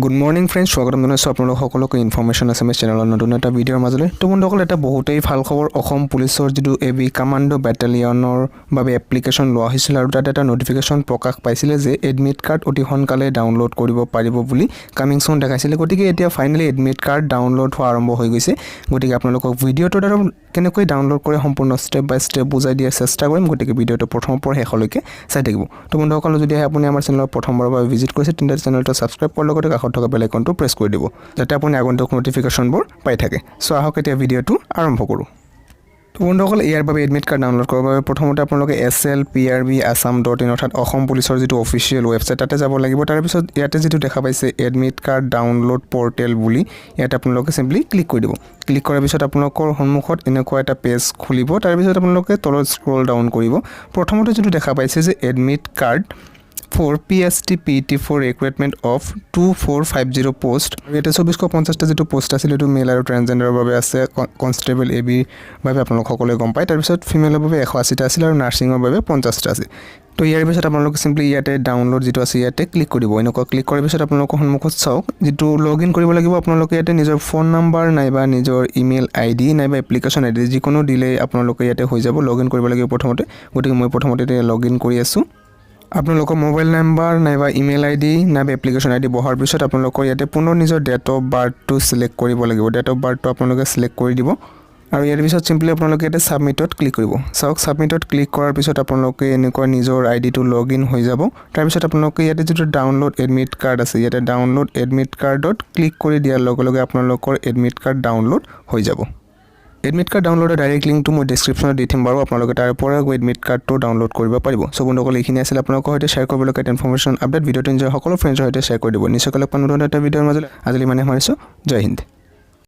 Good morning friends, স্বাগতম জনাইছোঁ আপোনালোক সকলোকে ইনফৰমেশ্যন আছামিজ চেনেলৰ নতুন এটা ভিডিঅ'ৰ মাজলৈ। তো বন্ধুসকল, এটা বহুতেই ভাল খবৰ। অসম পুলিচৰ যিটো AB কমাণ্ডো বেটালিয়নৰ বাবে এপ্লিকেশ্যন লোৱা হৈছিল আৰু তাত এটা নটিফিকেশ্যন প্ৰকাশ পাইছিলে যে এডমিট কাৰ্ড অতি সোনকালে ডাউনলোড কৰিব পাৰিব বুলি কামিং চুন দেখাইছিলে। গতিকে এতিয়া ফাইনেলি এডমিট কাৰ্ড ডাউনলোড হোৱা আৰম্ভ হৈ গৈছে। গতিকে আপোনালোকক ভিডিঅ'টোত আৰু কেনেকৈ ডাউনলোড কৰে সম্পূৰ্ণ ষ্টেপ বাই ষ্টেপ বুজাই দিয়াৰ চেষ্টা কৰিম। গতিকে ভিডিঅ'টো প্ৰথমৰ পৰা শেষলৈকে চাই থাকিব। তো বন্ধুসকল, যদি আপুনি আমাৰ চেনেলৰ প্ৰথমবাৰৰ বাবে ভিজিট কৰিছে তেন্তে চেনেলটো ছাবস্ক্ৰাইব কৰাৰ লগতে কাষত থকা বেল আইকনটো প্ৰেছ কৰি দিব, যাতে আপুনি আগন্তুক নটিফিকেশ্যনবোৰ পাই থাকে। চ' আহক এতিয়া ভিডিঅ'টো আৰম্ভ কৰোঁ। তো বন্ধুসকল, ইয়াৰ বাবে এডমিট কাৰ্ড ডাউনলোড কৰাৰ বাবে প্ৰথমতে আপোনালোকে slprb.assam.in অৰ্থাৎ অসম পুলিচৰ যিটো অফিচিয়েল ৱেবছাইট তাতে যাব লাগিব। তাৰপিছত ইয়াতে যিটো দেখা পাইছে এডমিট কাৰ্ড ডাউনলোড পৰ্টেল বুলি, ইয়াতে আপোনালোকে চিম্পলি ক্লিক কৰি দিব। ক্লিক কৰাৰ পিছত আপোনালোকৰ সন্মুখত এনেকুৱা এটা পেজ খুলিব। তাৰপিছত আপোনালোকে তলত স্ক্ৰল ডাউন কৰিব। প্ৰথমতে যিটো দেখা পাইছে যে admit card for PST PT for recruitment of 2450 post। ইয়াতে 2450টা যিটো পোষ্ট আছিল এইটো মেল আৰু ট্ৰান্সজেন্ডাৰৰ বাবে আছে। কনষ্টেবল AB বাবে আপোনালোক সকলোৱে গম পায়। তাৰপিছত ফিমেলৰ বাবে 180টা আছিল আৰু নাৰ্ছিঙৰ বাবে 50টা আছিল। তো ইয়াৰ পিছত আপোনালোকে চিম্পলি ইয়াতে ডাউনলোড যিটো আছে ইয়াতে ক্লিক কৰিব। এনেকুৱা ক্লিক কৰাৰ পিছত আপোনালোকৰ সন্মুখত চাওক যিটো লগ ইন কৰিব লাগিব। আপোনালোকে ইয়াতে নিজৰ ফোন নাম্বাৰ নাইবা নিজৰ ইমেইল ID নাইবা এপ্লিকেশ্যন ID যিকোনো দিলে আপোনালোকে ইয়াতে হৈ যাব। লগ ইন কৰিব লাগিব প্ৰথমতে। গতিকে মই প্ৰথমতে লগ ইন কৰি আছোঁ। আপোনালোকৰ মোবাইল নাম্বাৰ নাইবা ইমেইল ID নাইবা এপ্লিকেশ্যন ID বহাৰ পিছত আপোনালোকৰ ইয়াতে পুনৰ নিজৰ ডেট অফ বাৰ্থটো চিলেক্ট কৰিব লাগিব। ডেট অফ বাৰ্থটো আপোনালোকে চিলেক্ট কৰি দিব আৰু ইয়াৰ পিছত চিম্পলি আপোনালোকে ইয়াতে ছাবমিটত ক্লিক কৰিব। চাওক, ছাবমিটত ক্লিক কৰাৰ পিছত আপোনালোকে এনেকুৱা নিজৰ IDটো লগ ইন হৈ যাব। তাৰপিছত আপোনালোকে ইয়াতে যিটো ডাউনলোড এডমিট কাৰ্ড আছে ইয়াতে ডাউনলোড এডমিট কাৰ্ডত ক্লিক কৰি দিয়াৰ লগে লগে আপোনালোকৰ এডমিট কাৰ্ড ডাউনলোড হৈ যাব। এডমিট কাৰ্ড ডাউনলোডৰ ডাইৰেক্ট লিংকটো মই ডেছক্ৰিপশ্যনত দি থিম বাৰু, আপোনালোকে তাৰ পৰা গৈ এডমিট কাৰ্ডটো ডাউনলোড কৰিব পাৰিব। চ' বন্ধুসকল, এইখিনি আছিল আপোনালোকৰ সৈতে শ্বেয়াৰ কৰিবলগীয়া এটা ইনফৰমেশ্যন আপডেট। ভিডিঅ'টো নিজৰ সকলো ফ্ৰেণ্ডছৰ সৈতে শ্বেয়াৰ কৰি দিব। নিশ্চয়কৈ লগ পাম নতুন এটা ভিডিঅ'ৰ মাজলৈ। আজিলৈ মানে সামৰিছোঁ। জয় হিন্দ।